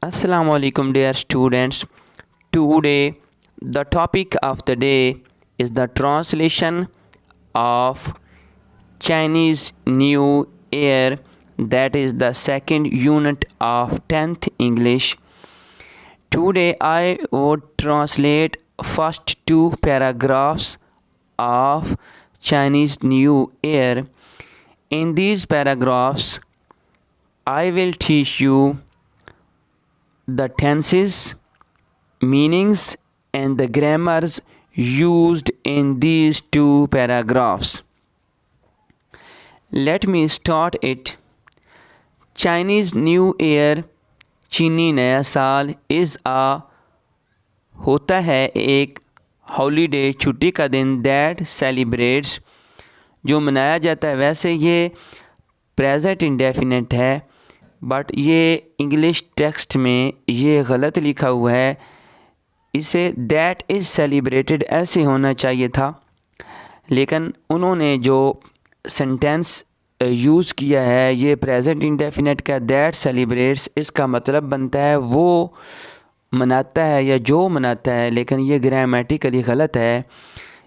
Assalamu alaikum dear students. Today the topic of the day is the translation of Chinese New Year, that is the second unit of 10th English. Today I would translate first two paragraphs of Chinese New Year. In these paragraphs I will teach you the tenses, meanings and the grammars used in these two paragraphs. Let me start it. Chinese New Year, चीनी नया साल होता है एक holiday, छुट्टी का दिन, that celebrates, जो मनाया जाता है। वैसे ये प्रेजेंट इंडेफिनिट है बट ये इंग्लिश टेक्स्ट में ये गलत लिखा हुआ है, इसे दैट इज़ सेलिब्रेटेड ऐसे होना चाहिए था, लेकिन उन्होंने जो सेंटेंस यूज़ किया है ये प्रेजेंट इंडेफिनिट का, दैट सेलिब्रेट्स, इसका मतलब बनता है वो मनाता है या जो मनाता है, लेकिन ये ग्रामेटिकली गलत है,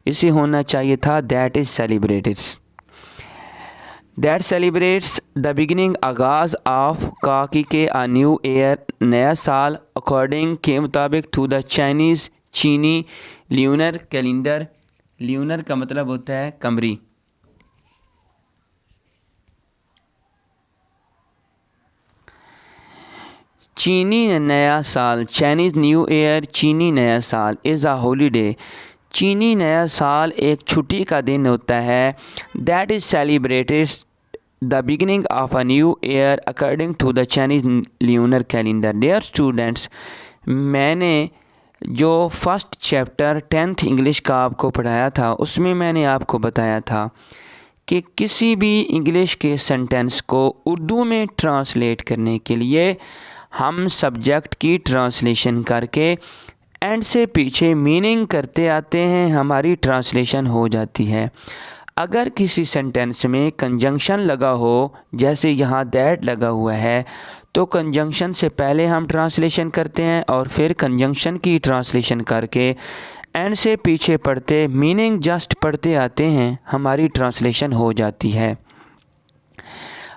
इसे होना चाहिए था that is celebrated. That celebrates the beginning, आगाज़ ऑफ काकी के आ न्यू ईयर, नया साल, अकॉर्डिंग के मुताबिक, टू द चाइनीज़, चीनी, ल्यूनर कैलेंडर, ल्यूनर का मतलब होता है कमरी। चीनी नया साल, चाइनीज़ न्यू ईयर, चीनी नया साल, इज़ अ हॉलीडे, चीनी नया साल एक छुट्टी का दिन होता है, that is celebrated the beginning of a new year according to the Chinese lunar calendar. Dear students, मैंने जो फर्स्ट चैप्टर 10th इंग्लिश का आपको पढ़ाया था उसमें मैंने आपको बताया था कि किसी भी इंग्लिश के सेंटेंस को उर्दू में ट्रांसलेट करने के लिए हम सब्जेक्ट की ट्रांसलेशन करके एंड से पीछे मीनिंग करते आते हैं, हमारी ट्रांसलेशन हो जाती है। अगर किसी सेंटेंस में कंजंक्शन लगा हो, जैसे यहाँ दैट लगा हुआ है, तो कंजंक्शन से पहले हम ट्रांसलेशन करते हैं और फिर कंजंक्शन की ट्रांसलेशन करके एंड से पीछे पढ़ते, मीनिंग जस्ट पढ़ते आते हैं, हमारी ट्रांसलेशन हो जाती है।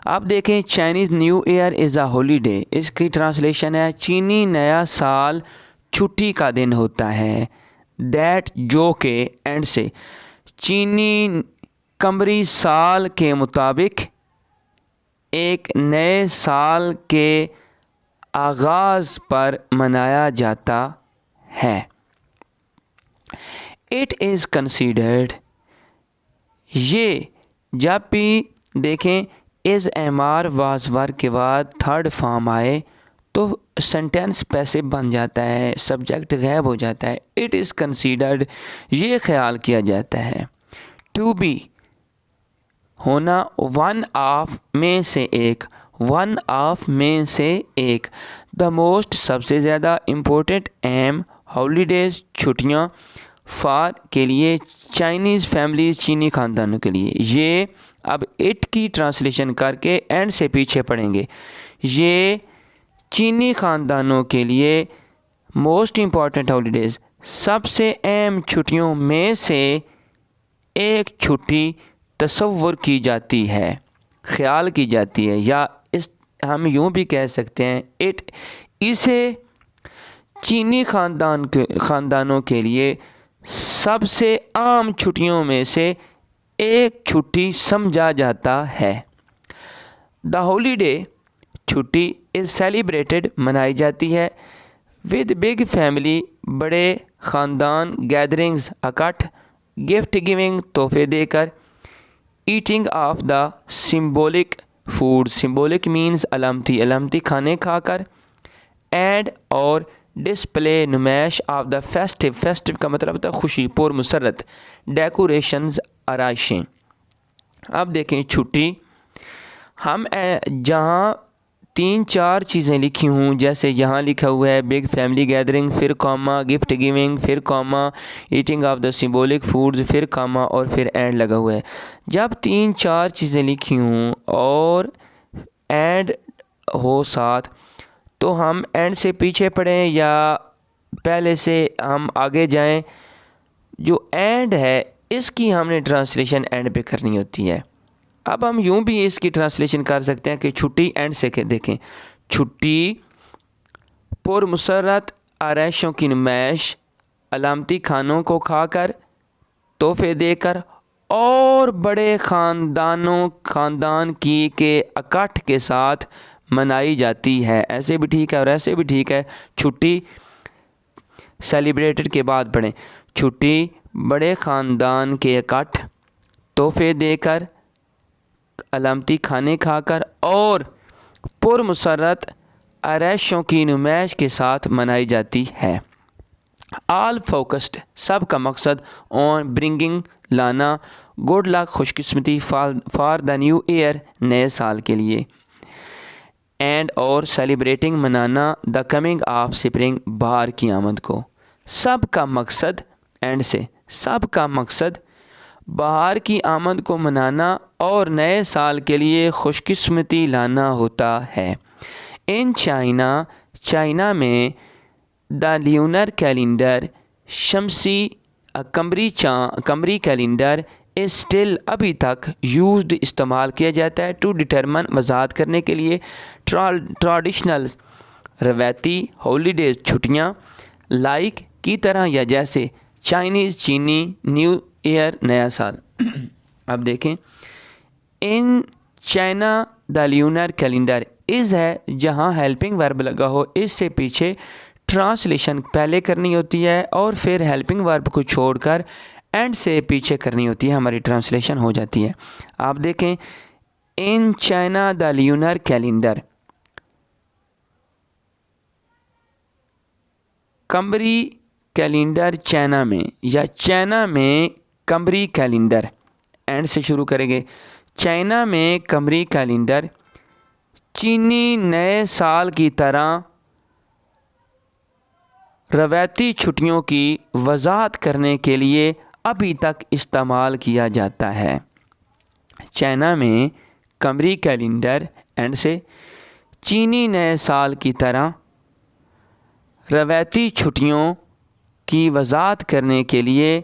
अब देखें, Chinese new year is a holiday, इसकी ट्रांसलेशन है चीनी नया साल छुट्टी का दिन होता है, दैट जो के एंड से, चीनी कमरी साल के मुताबिक, एक नए साल के आगाज़ पर मनाया जाता है। इट इज़ कंसीडर्ड, ये जब भी देखें is am are was were के बाद थर्ड फॉर्म आए तो सेंटेंस पैसिव बन जाता है, सब्जेक्ट गायब हो जाता है। इट इज़ कंसीडर्ड, ये ख्याल किया जाता है, टू बी, होना, वन ऑफ, में से एक, वन ऑफ में से एक, द मोस्ट, सबसे ज़्यादा, इम्पोर्टेंट, एम, हॉलीडेज़, छुट्टियाँ, फॉर, के लिए, चाइनीज़ फैमिलीज़, चीनी ख़ानदानों के लिए। ये अब इट की ट्रांसलेशन करके एंड से पीछे पढ़ेंगे। ये चीनी ख़ानदानों के लिए मोस्ट इम्पॉर्टेंट हॉलीडेज़, सबसे अहम छुट्टियों में से एक छुट्टी तसव्वुर की जाती है, ख्याल की जाती है, या इस हम यूँ भी कह सकते हैं इट, इसे चीनी ख़ानदानों के लिए सबसे आम छुट्टियों में से एक छुट्टी समझा जाता है। द हॉलीडे, छुट्टी, इज़ सेलिब्रेटेड, मनाई जाती है, विद बिग फैमिली, बड़े ख़ानदान, गैदरिंग्स, इकट्ठ, गिफ्ट गिविंग, तोहफे देकर, eating of the symbolic food, symbolic means अलामती, अलामती खाने खाकर, एंड और डिस्प्ले, नुमाइश, ऑफ द फेस्टिव, फेस्टिव का मतलब होता है खुशी, पुर मुसरत, डेकोरेशंस, आराइशें। अब देखें छुट्टी, हम जहाँ 3-4 चीज़ें लिखी हूँ, जैसे यहाँ लिखा हुआ है बिग फैमिली गैदरिंग, फिर कॉमा, गिफ्ट गिविंग, फिर comma, eating of the symbolic foods, फिर कॉमा और फिर एंड लगा हुआ है। जब 3-4 चीज़ें लिखी हूँ और एंड हो साथ, तो हम एंड से पीछे पढ़ें या पहले से हम आगे जाएं? जो एंड है इसकी हमने ट्रांसलेशन एंड पे करनी होती है। अब हम यूं भी इसकी ट्रांसलेशन कर सकते हैं कि छुट्टी एंड से देखें, छुट्टी पुरमसरत आरैशों की नुमाइश, अलामती खानों को खाकर, तोहफे देकर और बड़े ख़ानदान की के इकट्ठ के साथ मनाई जाती है। ऐसे भी ठीक है और ऐसे भी ठीक है। छुट्टी सेलिब्रेटेड के बाद पढ़ें, छुट्टी बड़े ख़ानदान के इकट्ठ, तोहफे देकर, अलामती खाने खाकर और पुरमसरत आरैशों की नुमाइश के साथ मनाई जाती है। आल फोकस्ड, सब का मकसद ऑन ब्रिंगिंग, लाना, गुड लक, खुशकिस्मती, फॉर द न्यू ईयर, नए साल के लिए, एंड और सेलिब्रेटिंग, मनाना, द कमिंग ऑफ स्प्रिंग, बहार की आमद को। सब का मकसद एंड से, सब का मकसद बहार की आमद को मनाना और नए साल के लिए खुशकिस्मती लाना होता है। इन चाइना में द ल्यूनर कैलेंडर, शमसी कमरी कैलेंडर इज स्टिल, अभी तक यूज्ड, इस्तेमाल किया जाता है, टू डिटरमन, वजाहत करने के लिए, ट्रेडिशनल, रवायती, हॉलीडेज, छुट्टियाँ, लाइक, की तरह या जैसे, चाइनीज़, चीनी, न्यू ईयर, नया साल। अब देखें, in China the lunar calendar is है जहाँ हेल्पिंग वर्ब लगा हो, इससे पीछे ट्रांसलेशन पहले करनी होती है और फिर हेल्पिंग वर्ब को छोड़कर एंड से पीछे करनी होती है, हमारी ट्रांसलेशन हो जाती है। आप देखें, in China the lunar calendar, कमरी कैलेंडर चाइना में, या चाइना में कमरी कैलेंडर, एंड से शुरू करेंगे, चाइना में कमरी कैलेंडर चीनी नए साल की तरह रवायती छुट्टियों की वजाहत करने के लिए अभी तक इस्तेमाल किया जाता है। चाइना में कमरी कैलेंडर एंड से चीनी नए साल की तरह रवायती छुट्टियों की वजाहत करने के लिए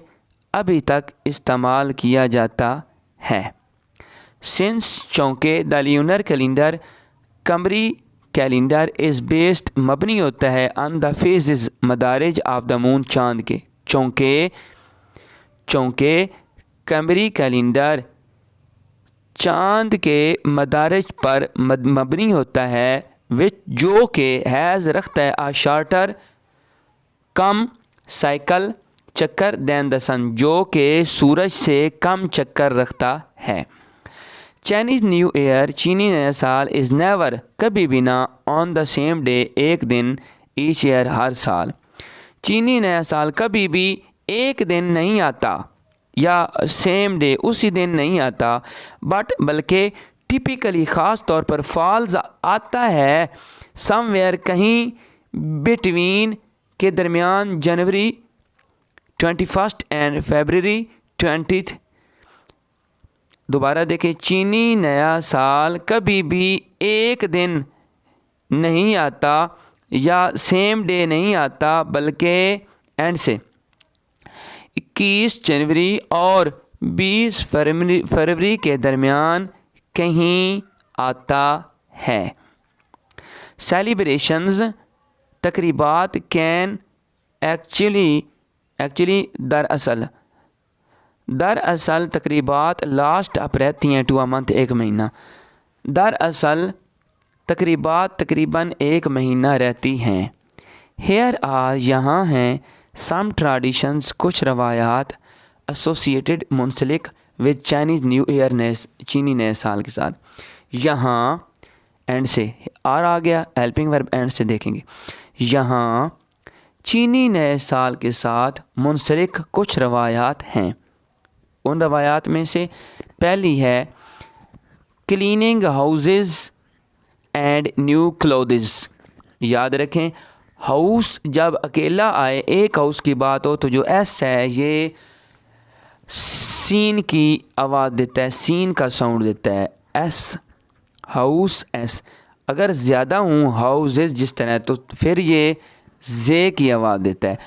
अभी तक इस्तेमाल किया जाता है। सिंस चौंके द ल्यूनर कैलेंडर कमरी कैलेंडर इज़ बेस्ड, मबनी होता है, ऑन द फेजेस, मदारिज ऑफ द मून, चाँद के। चौंके कमरी कैलेंडर चाँद के मदारिज पर मबनी होता है, विच जो के हैज़ रखता है आ शार्टर, कम साइकिल, चक्कर, दैन द सन, जो के सूरज से कम चक्कर रखता है। चाइनीज़ न्यू ईयर, चीनी नया साल, इज़ नेवर, कभी भी ना, ऑन द सेम डे, एक दिन, ईच ईयर, हर साल। चीनी नया साल कभी भी एक दिन नहीं आता या सेम डे, उसी दिन नहीं आता, बट बल्कि टिपिकली ख़ास तौर पर फॉल्स आता है समवेयर, कहीं, बिटवीन, के दरमियान, जनवरी 21 एंड फरवरी 20। दोबारा देखें, चीनी नया साल कभी भी एक दिन नहीं आता या सेम डे नहीं आता, बल्कि एंड से 21 जनवरी और 20 फरवरी के दरमियान कहीं आता है। सेलिब्रेशंस, तकरीबात, कैन एक्चुअली दरअसल तकरीबात लास्ट अप रहती हैं टू अ मंथ, एक महीना। दरअसल तकरीबात तकरीबन एक महीना रहती हैं। हेयर आर, यहाँ हैं, सम ट्रेडिशंस, कुछ रवायात, एसोसिएटेड, मुंसलिक, विद चाइनीज़ न्यू ईयर, चीनी नए साल के साथ। यहाँ एंड से आर आ गया, हेल्पिंग वर्ब एंड से देखेंगे। यहाँ चीनी नए साल के साथ मुंसलिक कुछ रवायात हैं। उन रवायात में से पहली है cleaning houses and new clothes. याद रखें, हाउस जब अकेला आए, एक हाउस की बात हो, तो जो एस है ये सीन की आवाज़ देता है, सीन का साउंड देता है, एस, हाउस, एस। अगर ज़्यादा हूँ हाउसेस जिस तरह, तो फिर ये जे की आवाज़ देता है।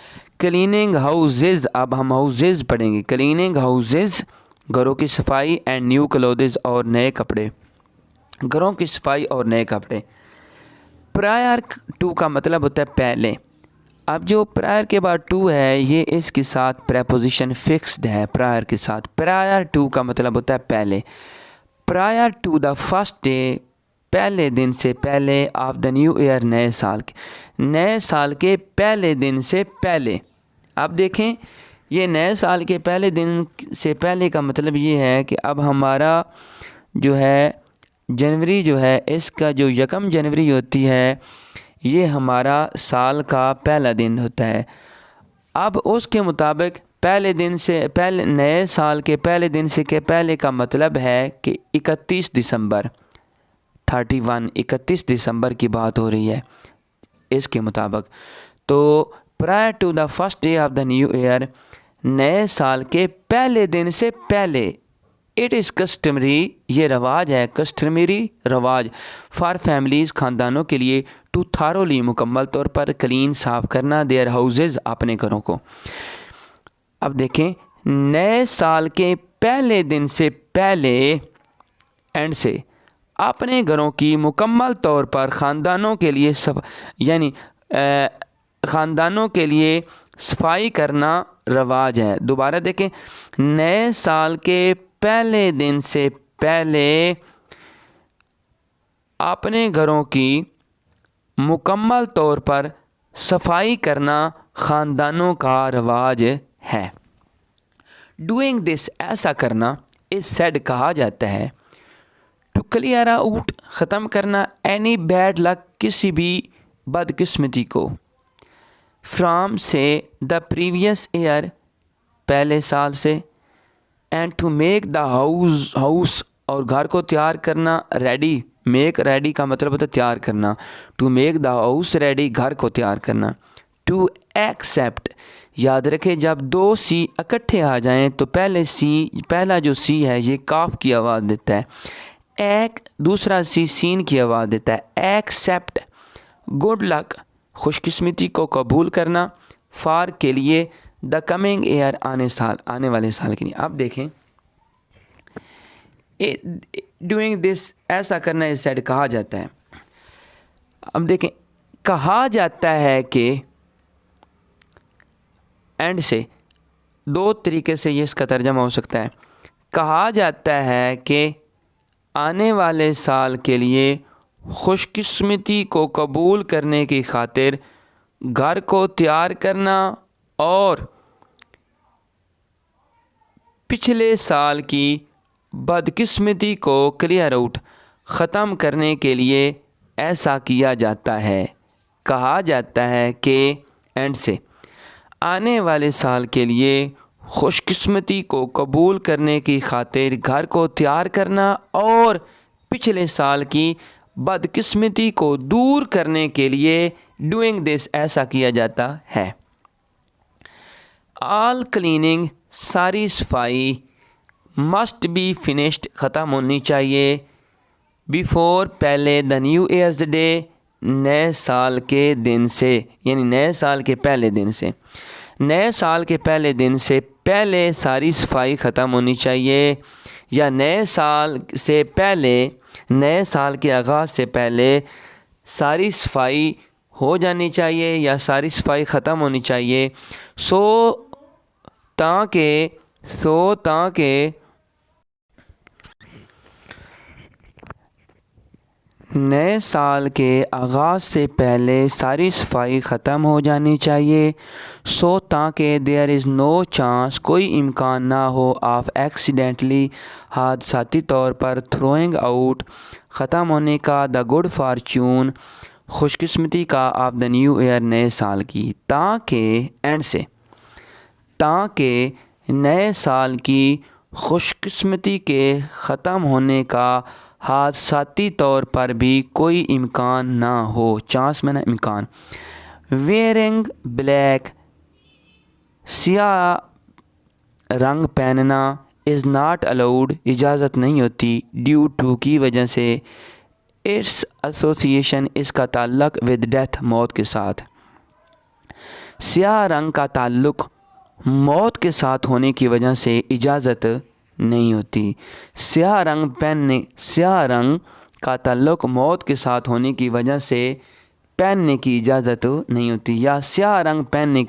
क्लीनिंग हाउसेस, अब हम हाउसेस पढ़ेंगे। क्लीनिंग हाउसेस, घरों की सफाई, एंड न्यू क्लोथ्स, और नए कपड़े, घरों की सफाई और नए कपड़े। प्रायर टू का मतलब होता है पहले। अब जो प्रायर के बाद टू है, ये इसके साथ प्रेपोजिशन फिक्स्ड है। प्रायर के साथ प्रायर टू का मतलब होता है पहले। Prior to the first day, पहले दिन से पहले, ऑफ द न्यू ईयर, नए साल के, नए साल के पहले दिन से पहले। अब देखें, ये नए साल के पहले दिन से पहले का मतलब ये है कि अब हमारा जो है जनवरी जो है, इसका जो 1 जनवरी होती है, ये हमारा साल का पहला दिन होता है। अब उसके मुताबिक पहले दिन से पहले, नए साल के पहले दिन से के पहले का मतलब है कि 31 दिसंबर, 31 दिसंबर की बात हो रही है इसके मुताबिक। तो prior to the first day of the new year, नए साल के पहले दिन से पहले, इट इज़ कस्टमरी, ये रवाज है, कस्टमरी रवाज, फॉर फैमिलीज़, ख़ानदानों के लिए, टू थारोली, मुकम्मल तौर पर, क्लीन, साफ़ करना, देयर हाउसेज, अपने घरों को। अब देखें, नए साल के पहले दिन से पहले, एंड से, अपने घरों की मुकम्मल तौर पर ख़ानदानों के लिए यानी ख़ानदानों के लिए सफाई करना रवाज है। दोबारा देखें, नए साल के पहले दिन से पहले अपने घरों की मुकम्मल तौर पर सफाई करना ख़ानदानों का रवाज है। डूइंग दिस, ऐसा करना, इस सेड, कहा जाता है। टू क्लियर आउट, ख़त्म करना, एनी बैड लक, किसी भी बदकिस्मती को, फ्राम, से, द प्रीवियस ईयर, पहले साल से, and to make the house, और घर को तैयार करना, रेडी, मेक, रेडी का मतलब होता है तैयार करना, to make the house ready, घर को तैयार करना। टू एक्सेप्ट, याद रखें जब दो सी इकट्ठे आ जाएं तो पहला जो सी है ये काफ की आवाज़ देता है, दूसरा सी सीन की आवाज़ देता है। एक्सेप्ट, गुड लक, खुशकिस्मती को कबूल करना, फार, के लिए, द कमिंग ईयर, आने वाले साल के लिए। अब देखें, डूइंग दिस, ऐसा करना, इस साइड कहा जाता है। अब देखें, कहा जाता है कि, एंड से, दो तरीके से ये इसका तर्जमा हो सकता है। कहा जाता है कि आने वाले साल के लिए खुशकिस्मती को कबूल करने की खातिर घर को तैयार करना और पिछले साल की बदकिस्मती को क्लियर आउट, ख़त्म करने के लिए ऐसा किया जाता है। कहा जाता है कि, एंड से, आने वाले साल के लिए खुशकिस्मती को कबूल करने की खातिर घर को तैयार करना और पिछले साल की बदकिस्मती को दूर करने के लिए डूइंग दिस, ऐसा किया जाता है। ऑल क्लीनिंग, सारी सफाई, मस्ट बी फिनिश्ड, ख़त्म होनी चाहिए, बिफोर, पहले, द न्यू ईयर्स डे, नए साल के दिन से, यानी नए साल के पहले दिन से, नए साल के पहले दिन से पहले सारी सफाई ख़त्म होनी चाहिए, या नए साल से पहले, नए साल के आगाज़ से पहले सारी सफाई हो जानी चाहिए या सारी सफाई ख़त्म होनी चाहिए, ताकि नए साल के आगाज़ से पहले सारी सफाई ख़त्म हो जानी चाहिए, ताकि देयर इज़ नो चांस, कोई इम्कान ना हो, ऑफ एक्सीडेंटली, हादसाती तौर पर, थ्रोइंग आउट, ख़त्म होने का, द गुड फॉर्चून, खुशकिस्मती का, ऑफ द न्यू ईयर, नए साल की, ताकि, एंड से, ताकि नए साल की खुशकिस्मती के ख़त्म होने का हादसाती तौर पर भी कोई इम्कान ना हो, चांस में ना इम्कान। वेयरिंग ब्लैक, सियाह रंग पहनना, इज़ नॉट अलाउड, इजाज़त नहीं होती, ड्यू टू, की वजह से, इट्स एसोसिएशन, इसका ताल्लुक़ विद डेथ, मौत के साथ। स्याह रंग का ताल्लुक़ मौत के साथ होने की वजह से इजाज़त नहीं होती। स्याह रंग का ताल्लुक़ मौत के साथ होने की वजह से पहनने की इजाज़त नहीं होती, या स्याह रंग पहनने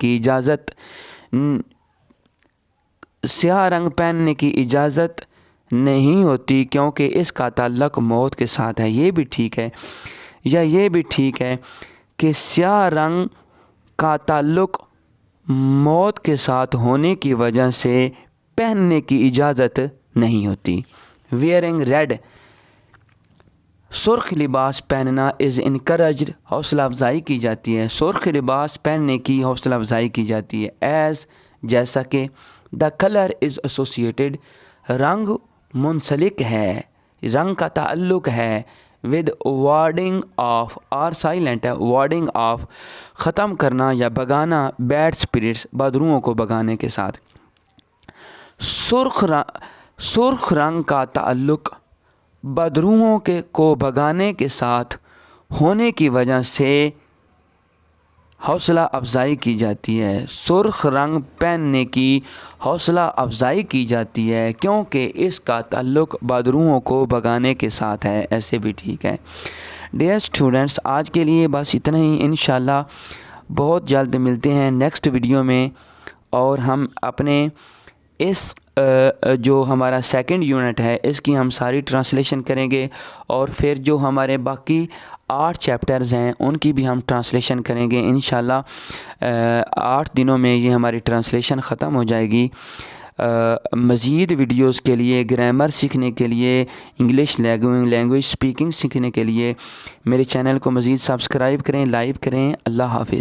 की इजाज़त नहीं होती क्योंकि इसका ताल्लुक़ मौत के साथ है। ये भी ठीक है, या ये भी ठीक है कि स्याह रंग का ताल्लुक़ मौत के साथ होने की वजह से पहनने की इजाज़त नहीं होती। वेयरिंग रेड, सुर्ख लिबास पहनना इज़ इनकरेज्ड, हौसला अफजाई की जाती है। सुर्ख लिबास पहनने की हौसला अफजाई की जाती है। एज़, जैसा कि, द कलर इज़ एसोसिएटेड, रंग मुंसलिक है, रंग का ताल्लुक़ है, with warding off, R silent है, वार्डिंग ऑफ ख़त्म करना या भगाना, बैड स्पिरिट्स, बदरूहों को भगाने के साथ। सुर्ख रंग का ताल्लुक़ बदरूहों को भगाने के साथ होने की वजह से हौसला अफजाई की जाती है। सुर्ख रंग पहनने की हौसला अफजाई की जाती है क्योंकि इसका ताल्लुक़ बदरूहों को भगाने के साथ है। ऐसे भी ठीक है। डियर स्टूडेंट्स, आज के लिए बस इतना ही। इंशाल्लाह बहुत जल्द मिलते हैं नेक्स्ट वीडियो में, और हम अपने इस जो हमारा सेकंड यूनिट है इसकी हम सारी ट्रांसलेशन करेंगे, और फिर जो हमारे बाकी 8 चैप्टर्स हैं उनकी भी हम ट्रांसलेशन करेंगे। इंशाल्लाह 8 दिनों में ये हमारी ट्रांसलेशन ख़त्म हो जाएगी। मज़ीद वीडियोस के लिए, ग्रामर सीखने के लिए, इंग्लिश लैंग्वेज स्पीकिंग सीखने के लिए मेरे चैनल को मज़ीद सब्सक्राइब करें, लाइक करें। अल्लाह हाफ़िज़।